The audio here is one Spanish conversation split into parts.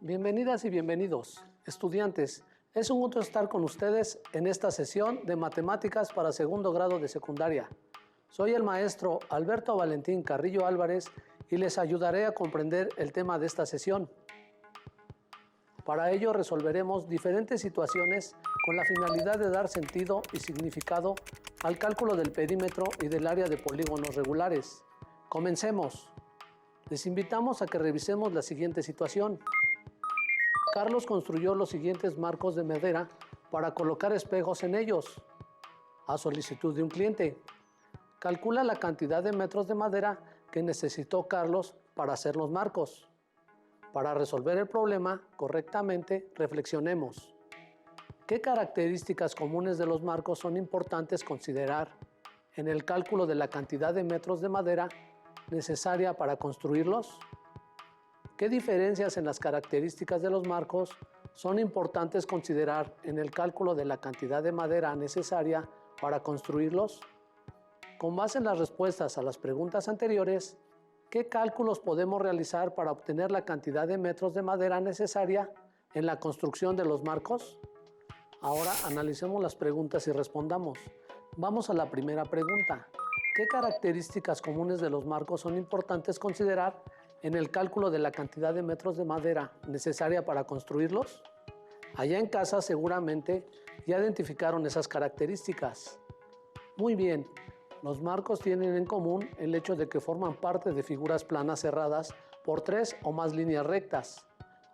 Bienvenidas y bienvenidos, estudiantes. Es un gusto estar con ustedes en esta sesión de Matemáticas para segundo grado de secundaria. Soy el maestro Alberto Valentín Carrillo Álvarez y les ayudaré a comprender el tema de esta sesión. Para ello resolveremos diferentes situaciones con la finalidad de dar sentido y significado al cálculo del perímetro y del área de polígonos regulares. Comencemos. Les invitamos a que revisemos la siguiente situación. Carlos construyó los siguientes marcos de madera para colocar espejos en ellos, a solicitud de un cliente. Calcula la cantidad de metros de madera que necesitó Carlos para hacer los marcos. Para resolver el problema correctamente, reflexionemos. ¿Qué características comunes de los marcos son importantes considerar en el cálculo de la cantidad de metros de madera necesaria para construirlos? ¿Qué diferencias en las características de los marcos son importantes considerar en el cálculo de la cantidad de madera necesaria para construirlos? Con base en las respuestas a las preguntas anteriores, ¿qué cálculos podemos realizar para obtener la cantidad de metros de madera necesaria en la construcción de los marcos? Ahora analicemos las preguntas y respondamos. Vamos a la primera pregunta. ¿Qué características comunes de los marcos son importantes considerar en el cálculo de la cantidad de metros de madera necesaria para construirlos? Allá en casa seguramente ya identificaron esas características. Muy bien, los marcos tienen en común el hecho de que forman parte de figuras planas cerradas por 3 o más líneas rectas.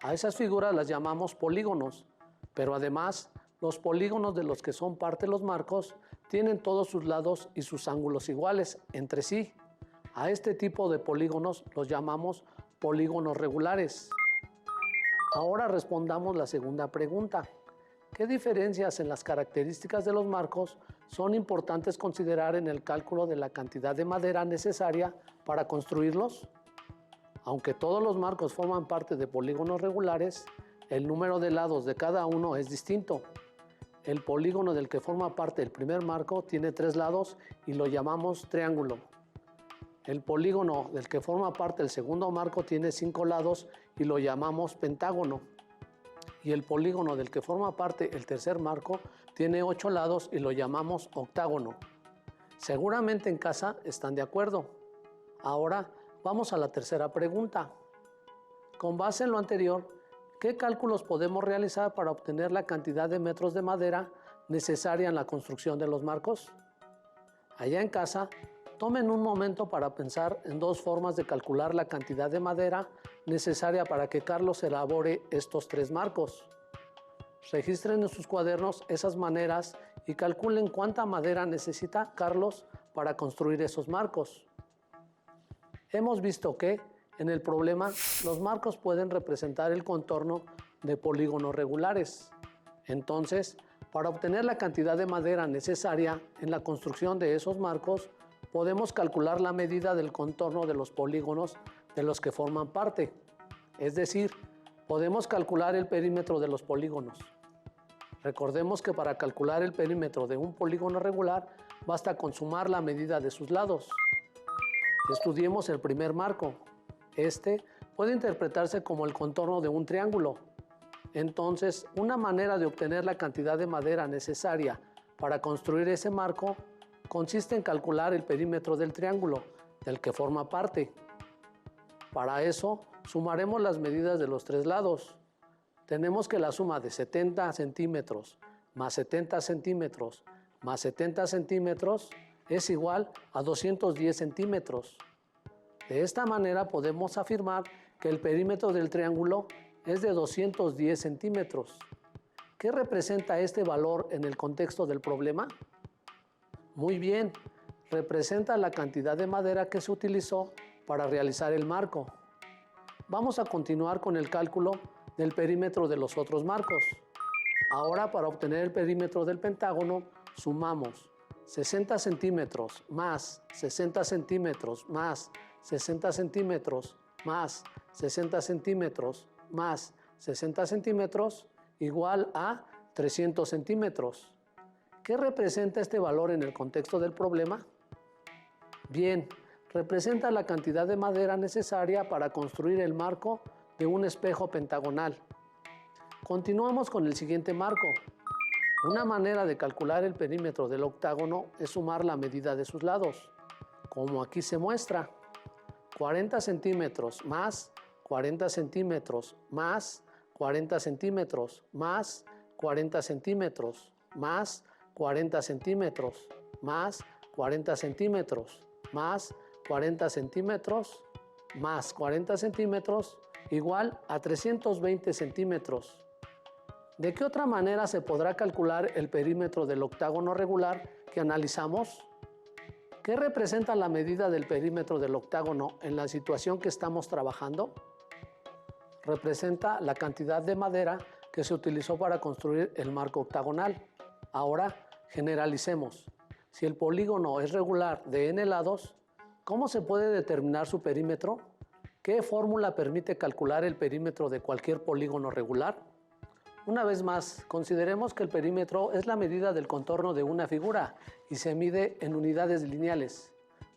A esas figuras las llamamos polígonos, pero además los polígonos de los que son parte los marcos tienen todos sus lados y sus ángulos iguales entre sí. A este tipo de polígonos los llamamos polígonos regulares. Ahora respondamos la segunda pregunta. ¿Qué diferencias en las características de los marcos son importantes considerar en el cálculo de la cantidad de madera necesaria para construirlos? Aunque todos los marcos forman parte de polígonos regulares, el número de lados de cada uno es distinto. El polígono del que forma parte el primer marco tiene 3 lados y lo llamamos triángulo. El polígono del que forma parte el segundo marco tiene 5 lados y lo llamamos pentágono. Y el polígono del que forma parte el tercer marco tiene 8 lados y lo llamamos octágono. Seguramente en casa están de acuerdo. Ahora vamos a la tercera pregunta. Con base en lo anterior, ¿qué cálculos podemos realizar para obtener la cantidad de metros de madera necesaria en la construcción de los marcos? Allá en casa, tomen un momento para pensar en 2 formas de calcular la cantidad de madera necesaria para que Carlos elabore estos 3 marcos. Registren en sus cuadernos esas maneras y calculen cuánta madera necesita Carlos para construir esos marcos. Hemos visto que, en el problema, los marcos pueden representar el contorno de polígonos regulares. Entonces, para obtener la cantidad de madera necesaria en la construcción de esos marcos, podemos calcular la medida del contorno de los polígonos de los que forman parte. Es decir, podemos calcular el perímetro de los polígonos. Recordemos que para calcular el perímetro de un polígono regular, basta con sumar la medida de sus lados. Estudiemos el primer marco. Este puede interpretarse como el contorno de un triángulo. Entonces, una manera de obtener la cantidad de madera necesaria para construir ese marco consiste en calcular el perímetro del triángulo del que forma parte. Para eso, sumaremos las medidas de los 3 lados. Tenemos que la suma de 70 centímetros más 70 centímetros más 70 centímetros es igual a 210 centímetros. De esta manera podemos afirmar que el perímetro del triángulo es de 210 centímetros. ¿Qué representa este valor en el contexto del problema? Muy bien, representa la cantidad de madera que se utilizó para realizar el marco. Vamos a continuar con el cálculo del perímetro de los otros marcos. Ahora, para obtener el perímetro del pentágono, sumamos 60 centímetros más 60 centímetros más 60 centímetros más 60 centímetros más 60 centímetros igual a 300 centímetros. ¿Qué representa este valor en el contexto del problema? Bien, representa la cantidad de madera necesaria para construir el marco de un espejo pentagonal. Continuamos con el siguiente marco. Una manera de calcular el perímetro del octágono es sumar la medida de sus lados, como aquí se muestra. 40 centímetros más 40 centímetros más 40 centímetros más 40 centímetros más 40 centímetros más 40 centímetros más 40 centímetros más 40 centímetros igual a 320 centímetros. ¿De qué otra manera se podrá calcular el perímetro del octágono regular que analizamos? ¿Qué representa la medida del perímetro del octágono en la situación que estamos trabajando? Representa la cantidad de madera que se utilizó para construir el marco octagonal. Ahora generalicemos. Si el polígono es regular de n lados, ¿cómo se puede determinar su perímetro? ¿Qué fórmula permite calcular el perímetro de cualquier polígono regular? Una vez más, consideremos que el perímetro es la medida del contorno de una figura y se mide en unidades lineales.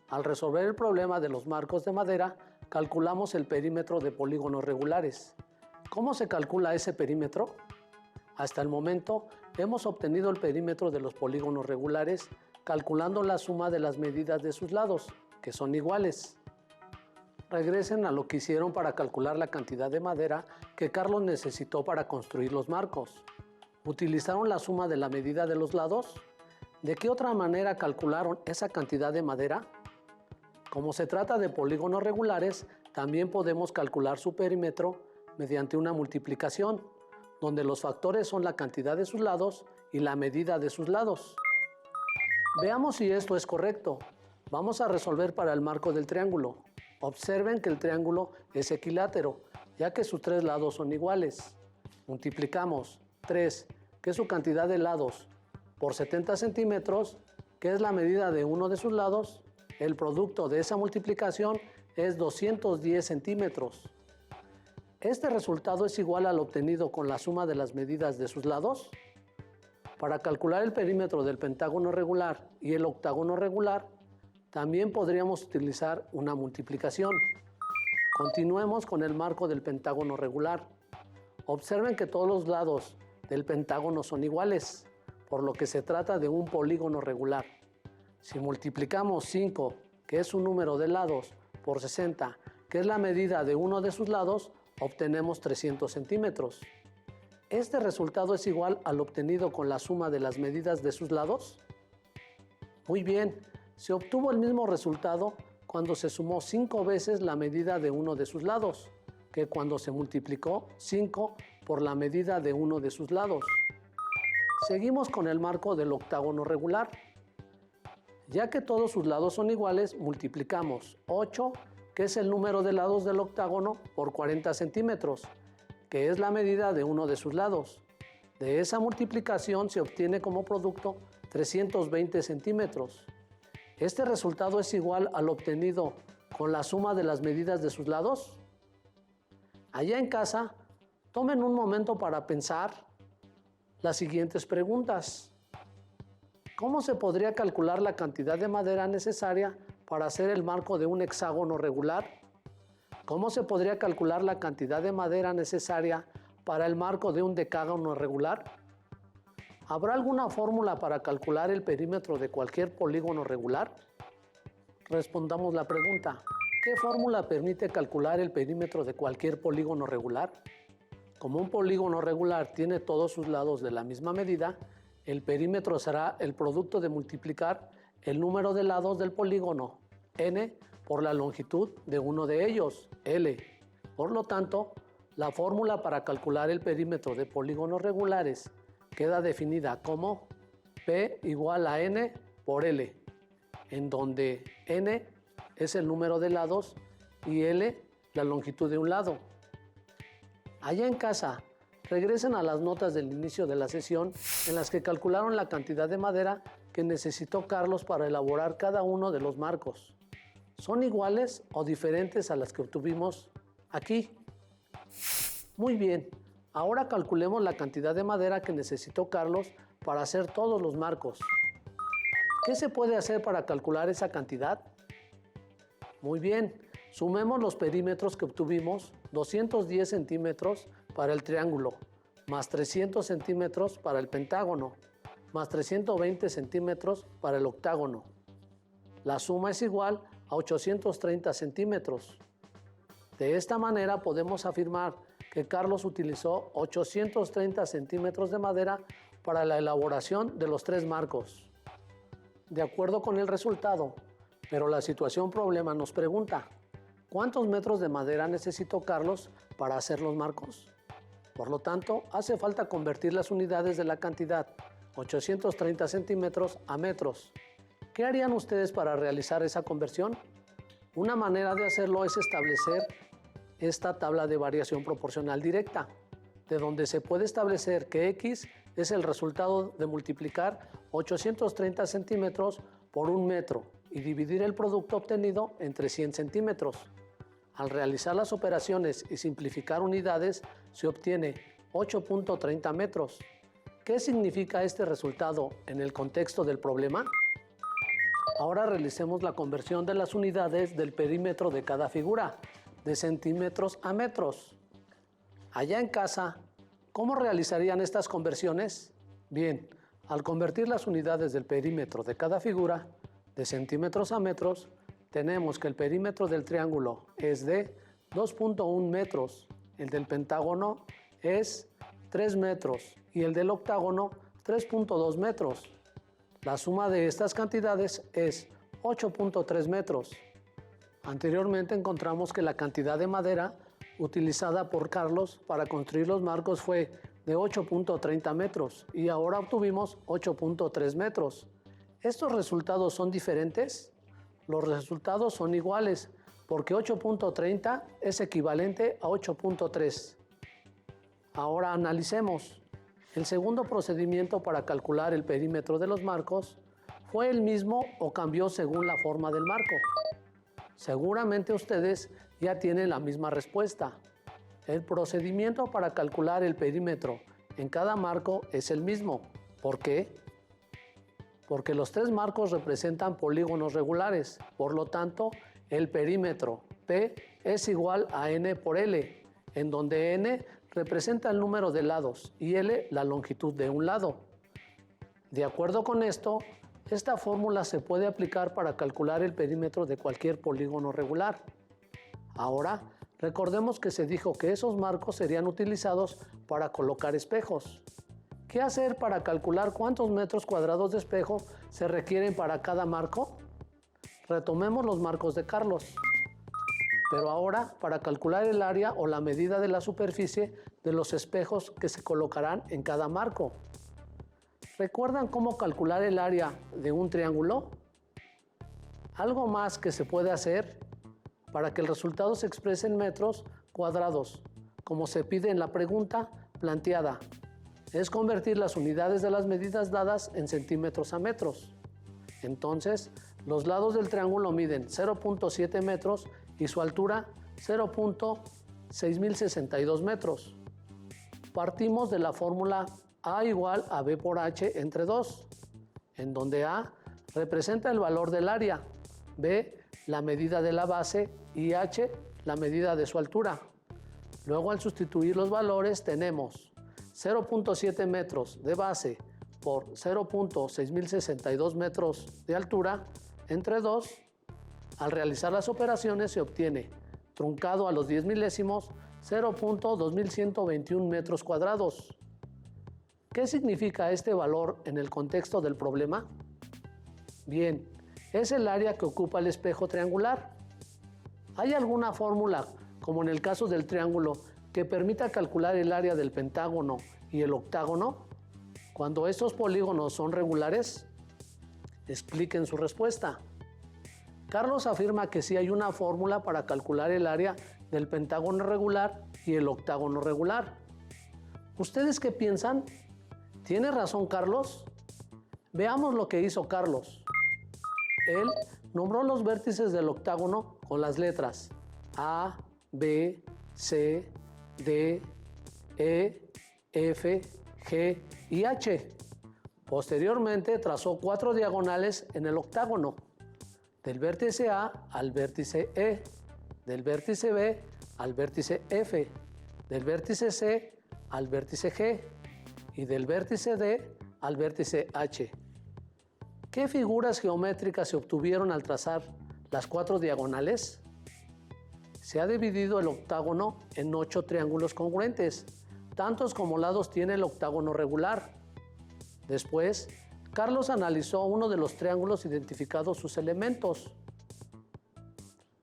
Al resolver el problema de los marcos de madera, calculamos el perímetro de polígonos regulares. ¿Cómo se calcula ese perímetro? Hasta el momento, hemos obtenido el perímetro de los polígonos regulares calculando la suma de las medidas de sus lados, que son iguales. Regresen a lo que hicieron para calcular la cantidad de madera que Carlos necesitó para construir los marcos. ¿Utilizaron la suma de la medida de los lados? ¿De qué otra manera calcularon esa cantidad de madera? Como se trata de polígonos regulares, también podemos calcular su perímetro mediante una multiplicación, donde los factores son la cantidad de sus lados y la medida de sus lados. Veamos si esto es correcto. Vamos a resolver para el marco del triángulo. Observen que el triángulo es equilátero, ya que sus tres lados son iguales. Multiplicamos 3, que es su cantidad de lados, por 70 centímetros, que es la medida de uno de sus lados. El producto de esa multiplicación es 210 centímetros. ¿Este resultado es igual al obtenido con la suma de las medidas de sus lados? Para calcular el perímetro del pentágono regular y el octágono regular, también podríamos utilizar una multiplicación. Continuemos con el marco del pentágono regular. Observen que todos los lados del pentágono son iguales, por lo que se trata de un polígono regular. Si multiplicamos 5, que es un número de lados, por 60, que es la medida de uno de sus lados, obtenemos 300 centímetros. ¿Este resultado es igual al obtenido con la suma de las medidas de sus lados? Muy bien. Se obtuvo el mismo resultado cuando se sumó 5 veces la medida de uno de sus lados, que cuando se multiplicó 5 por la medida de uno de sus lados. Seguimos con el marco del octágono regular. Ya que todos sus lados son iguales, multiplicamos 8, que es el número de lados del octágono, por 40 centímetros, que es la medida de uno de sus lados. De esa multiplicación se obtiene como producto 320 centímetros. ¿Este resultado es igual al obtenido con la suma de las medidas de sus lados? Allá en casa, tomen un momento para pensar las siguientes preguntas. ¿Cómo se podría calcular la cantidad de madera necesaria para hacer el marco de un hexágono regular? ¿Cómo se podría calcular la cantidad de madera necesaria para el marco de un decágono regular? ¿Habrá alguna fórmula para calcular el perímetro de cualquier polígono regular? Respondamos la pregunta. ¿Qué fórmula permite calcular el perímetro de cualquier polígono regular? Como un polígono regular tiene todos sus lados de la misma medida, el perímetro será el producto de multiplicar el número de lados del polígono, n, por la longitud de uno de ellos, L. Por lo tanto, la fórmula para calcular el perímetro de polígonos regulares queda definida como P igual a N por L, en donde N es el número de lados y L la longitud de un lado. Allá en casa, regresen a las notas del inicio de la sesión en las que calcularon la cantidad de madera que necesitó Carlos para elaborar cada uno de los marcos. ¿Son iguales o diferentes a las que obtuvimos aquí? Muy bien, ahora calculemos la cantidad de madera que necesitó Carlos para hacer todos los marcos. ¿Qué se puede hacer para calcular esa cantidad? Muy bien, sumemos los perímetros que obtuvimos 210 centímetros para el triángulo, más 300 centímetros para el pentágono, más 320 centímetros para el octágono. La suma es igual a 830 centímetros. De esta manera podemos afirmar que Carlos utilizó 830 centímetros de madera para la elaboración de los 3 marcos. De acuerdo con el resultado, pero la situación problema nos pregunta, ¿cuántos metros de madera necesitó Carlos para hacer los marcos? Por lo tanto, hace falta convertir las unidades de la cantidad 830 centímetros a metros. ¿Qué harían ustedes para realizar esa conversión? Una manera de hacerlo es establecer esta tabla de variación proporcional directa, de donde se puede establecer que X es el resultado de multiplicar 830 centímetros por 1 metro y dividir el producto obtenido entre 100 centímetros. Al realizar las operaciones y simplificar unidades, se obtiene 8.30 metros. ¿Qué significa este resultado en el contexto del problema? Ahora realicemos la conversión de las unidades del perímetro de cada figura, de centímetros a metros. Allá en casa, ¿cómo realizarían estas conversiones? Bien, al convertir las unidades del perímetro de cada figura, de centímetros a metros, tenemos que el perímetro del triángulo es de 2.1 metros, el del pentágono es 3 metros y el del octágono 3.2 metros. La suma de estas cantidades es 8.3 metros. Anteriormente encontramos que la cantidad de madera utilizada por Carlos para construir los marcos fue de 8.30 metros y ahora obtuvimos 8.3 metros. ¿Estos resultados son diferentes? Los resultados son iguales porque 8.30 es equivalente a 8.3. Ahora analicemos. El segundo procedimiento para calcular el perímetro de los marcos ¿fue el mismo o cambió según la forma del marco? Seguramente ustedes ya tienen la misma respuesta. El procedimiento para calcular el perímetro en cada marco es el mismo. ¿Por qué? Porque los 3 marcos representan polígonos regulares. Por lo tanto, el perímetro P es igual a N por L, en donde N representa el número de lados y L la longitud de un lado. De acuerdo con esto, esta fórmula se puede aplicar para calcular el perímetro de cualquier polígono regular. Ahora, recordemos que se dijo que esos marcos serían utilizados para colocar espejos. ¿Qué hacer para calcular cuántos metros cuadrados de espejo se requieren para cada marco? Retomemos los marcos de Carlos. Pero ahora, para calcular el área o la medida de la superficie de los espejos que se colocarán en cada marco. ¿Recuerdan cómo calcular el área de un triángulo? Algo más que se puede hacer para que el resultado se exprese en metros cuadrados, como se pide en la pregunta planteada, es convertir las unidades de las medidas dadas en centímetros a metros. Entonces, los lados del triángulo miden 0.7 metros y su altura 0.6062 metros. Partimos de la fórmula A igual a B por H entre 2, en donde A representa el valor del área, B la medida de la base y H la medida de su altura. Luego, al sustituir los valores, tenemos 0.7 metros de base por 0.6062 metros de altura entre 2. Al realizar las operaciones se obtiene, truncado a los 10 milésimos, 0.2121 metros cuadrados. ¿Qué significa este valor en el contexto del problema? Bien, es el área que ocupa el espejo triangular. ¿Hay alguna fórmula, como en el caso del triángulo, que permita calcular el área del pentágono y el octágono cuando estos polígonos son regulares? Expliquen su respuesta. Carlos afirma que sí hay una fórmula para calcular el área del pentágono regular y el octágono regular. ¿Ustedes qué piensan? ¿Tiene razón Carlos? Veamos lo que hizo Carlos. Él nombró los vértices del octágono con las letras A, B, C, D, E, F, G y H. Posteriormente trazó 4 diagonales en el octágono, del vértice A al vértice E, del vértice B al vértice F, del vértice C al vértice G y del vértice D al vértice H. ¿Qué figuras geométricas se obtuvieron al trazar las 4 diagonales? Se ha dividido el octágono en 8 triángulos congruentes, tantos como lados tiene el octágono regular. Después, Carlos analizó uno de los triángulos identificados sus elementos.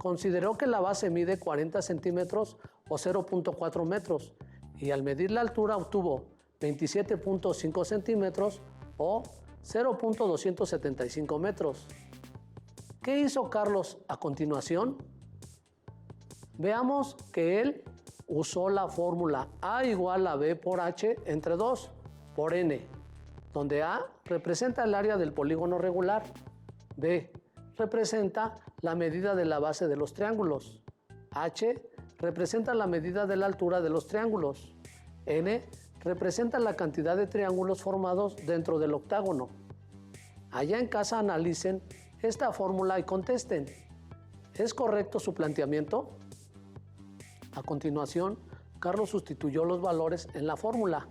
Consideró que la base mide 40 centímetros o 0.4 metros y al medir la altura obtuvo 27.5 centímetros o 0.275 metros. ¿Qué hizo Carlos a continuación? Veamos que él usó la fórmula A igual a B por H entre 2 por N, donde A representa el área del polígono regular, B representa la medida de la base de los triángulos, H representa la medida de la altura de los triángulos, N representa la cantidad de triángulos formados dentro del octágono. Allá en casa analicen esta fórmula y contesten. ¿Es correcto su planteamiento? A continuación, Carlos sustituyó los valores en la fórmula.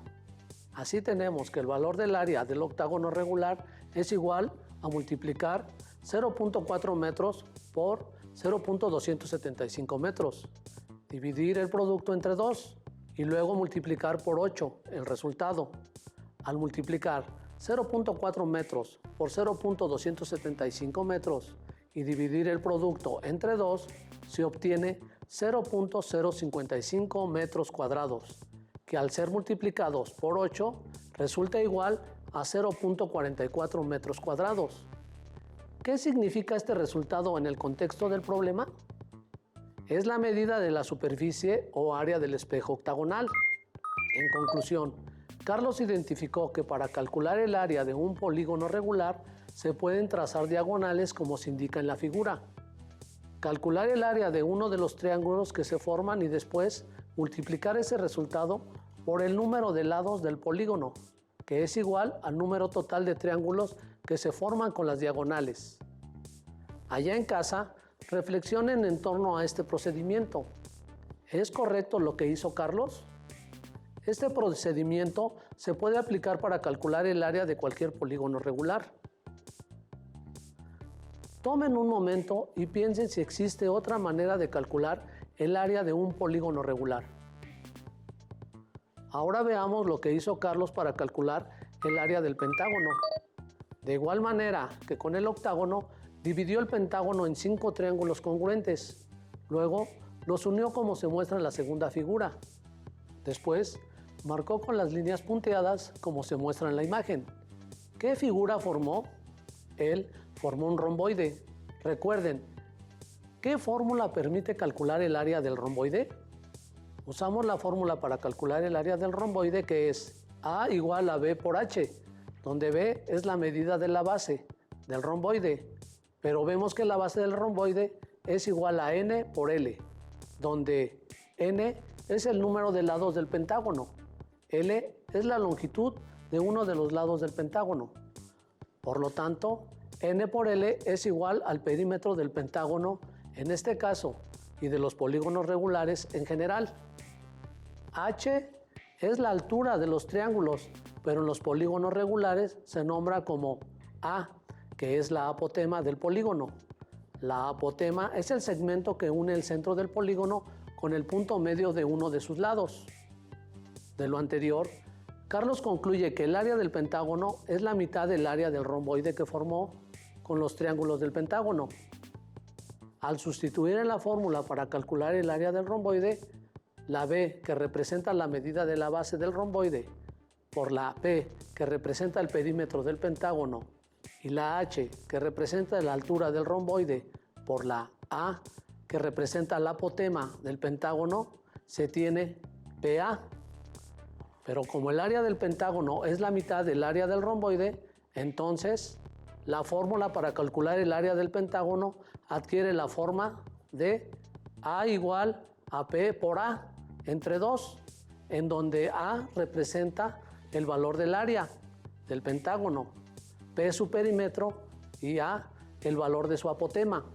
Así tenemos que el valor del área del octágono regular es igual a multiplicar 0.4 metros por 0.275 metros, dividir el producto entre 2 y luego multiplicar por 8 el resultado. Al multiplicar 0.4 metros por 0.275 metros y dividir el producto entre 2, se obtiene 0.055 metros cuadrados, que al ser multiplicados por 8 resulta igual a 0.44 metros cuadrados. ¿Qué significa este resultado en el contexto del problema? Es la medida de la superficie o área del espejo octagonal. En conclusión, Carlos identificó que para calcular el área de un polígono regular se pueden trazar diagonales como se indica en la figura. Calcular el área de uno de los triángulos que se forman y después multiplicar ese resultado por el número de lados del polígono, que es igual al número total de triángulos que se forman con las diagonales. Allá en casa, reflexionen en torno a este procedimiento. ¿Es correcto lo que hizo Carlos? Este procedimiento se puede aplicar para calcular el área de cualquier polígono regular. Tomen un momento y piensen si existe otra manera de calcular el área de un polígono regular. Ahora veamos lo que hizo Carlos para calcular el área del pentágono. De igual manera que con el octágono, dividió el pentágono en 5 triángulos congruentes. Luego los unió como se muestra en la segunda figura. Después marcó con las líneas punteadas como se muestra en la imagen. ¿Qué figura formó? Él formó un romboide. Recuerden, ¿qué fórmula permite calcular el área del romboide? Usamos la fórmula para calcular el área del romboide, que es A igual a B por H, donde B es la medida de la base del romboide, pero vemos que la base del romboide es igual a N por L, donde N es el número de lados del pentágono, L es la longitud de uno de los lados del pentágono. Por lo tanto, N por L es igual al perímetro del pentágono en este caso y de los polígonos regulares en general. H es la altura de los triángulos, pero en los polígonos regulares se nombra como A, que es la apotema del polígono. La apotema es el segmento que une el centro del polígono con el punto medio de uno de sus lados. De lo anterior, Carlos concluye que el área del pentágono es la mitad del área del romboide que formó con los triángulos del pentágono. Al sustituir en la fórmula para calcular el área del romboide, la B, que representa la medida de la base del romboide, por la P, que representa el perímetro del pentágono, y la H, que representa la altura del romboide, por la A, que representa la apotema del pentágono, se tiene PA. Pero como el área del pentágono es la mitad del área del romboide, entonces la fórmula para calcular el área del pentágono adquiere la forma de A igual a P por A entre 2, en donde A representa el valor del área del pentágono, P su perímetro y A el valor de su apotema.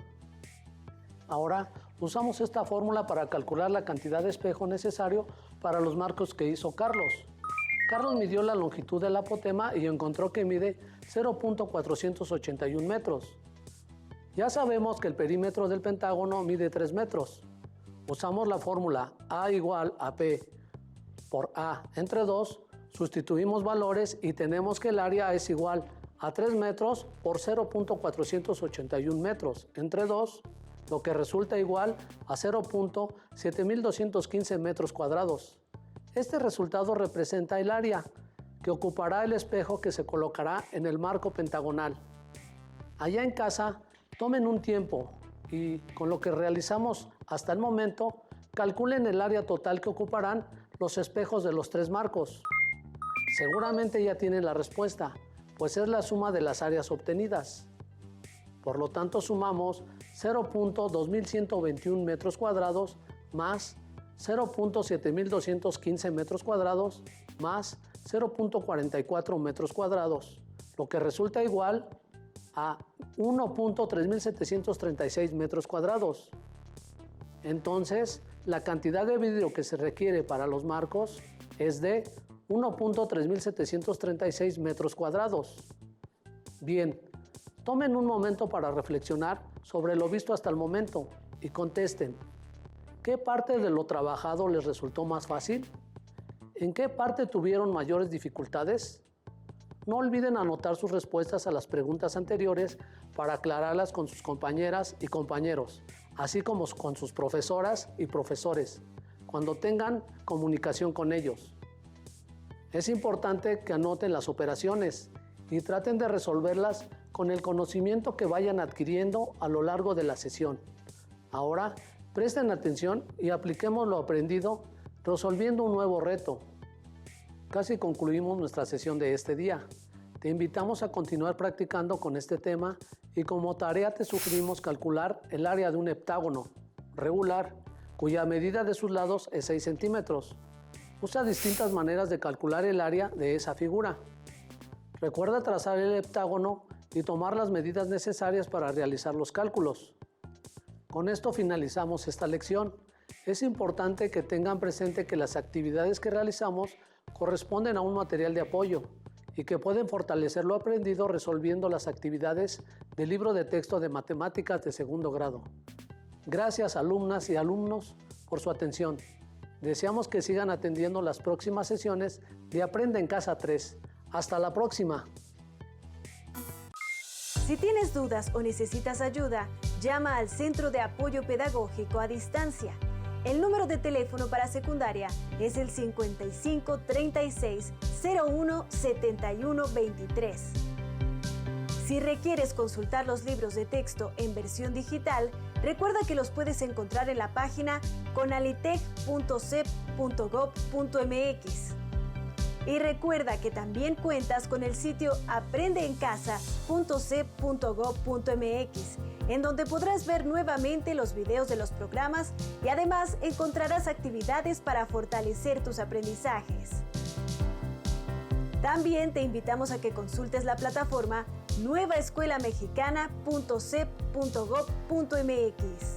Ahora Usamos esta fórmula para calcular la cantidad de espejo necesario para los marcos que hizo Carlos. Carlos midió la longitud del apotema y encontró que mide 0.481 metros. Ya sabemos que el perímetro del pentágono mide 3 metros. Usamos la fórmula A igual a P por A entre 2, sustituimos valores y tenemos que el área es igual a 3 metros por 0.481 metros entre 2, lo que resulta igual a 0.7215 metros cuadrados. Este resultado representa el área que ocupará el espejo que se colocará en el marco pentagonal. Allá en casa, tomen un tiempo y con lo que realizamos hasta el momento, calculen el área total que ocuparán los espejos de los 3 marcos. Seguramente ya tienen la respuesta, pues es la suma de las áreas obtenidas. Por lo tanto, sumamos 0.2121 metros cuadrados más 0.7215 metros cuadrados más 0.44 metros cuadrados, lo que resulta igual a 1.3736 metros cuadrados. Entonces, la cantidad de vidrio que se requiere para los marcos es de 1.3736 metros cuadrados. Bien, tomen un momento para reflexionar sobre lo visto hasta el momento y contesten. ¿Qué parte de lo trabajado les resultó más fácil? ¿En qué parte tuvieron mayores dificultades? No olviden anotar sus respuestas a las preguntas anteriores para aclararlas con sus compañeras y compañeros, así como con sus profesoras y profesores, cuando tengan comunicación con ellos. Es importante que anoten las operaciones y traten de resolverlas con el conocimiento que vayan adquiriendo a lo largo de la sesión. Ahora, presten atención y apliquemos lo aprendido resolviendo un nuevo reto. Casi concluimos nuestra sesión de este día. Te invitamos a continuar practicando con este tema y como tarea te sugerimos calcular el área de un heptágono regular, cuya medida de sus lados es 6 centímetros. Usa distintas maneras de calcular el área de esa figura. Recuerda trazar el heptágono y tomar las medidas necesarias para realizar los cálculos. Con esto finalizamos esta lección. Es importante que tengan presente que las actividades que realizamos corresponden a un material de apoyo y que pueden fortalecer lo aprendido resolviendo las actividades del libro de texto de matemáticas de segundo grado. Gracias, alumnas y alumnos, por su atención. Deseamos que sigan atendiendo las próximas sesiones de Aprende en Casa 3. ¡Hasta la próxima! Si tienes dudas o necesitas ayuda, llama al Centro de Apoyo Pedagógico a Distancia. El número de teléfono para secundaria es el 55 36 01 71 23. Si requieres consultar los libros de texto en versión digital, recuerda que los puedes encontrar en la página conalitec.cep.gov.mx. Y recuerda que también cuentas con el sitio aprendeencasa.cep.gov.mx, en donde podrás ver nuevamente los videos de los programas y además encontrarás actividades para fortalecer tus aprendizajes. También te invitamos a que consultes la plataforma nuevaescuelamexicana.cep.gov.mx.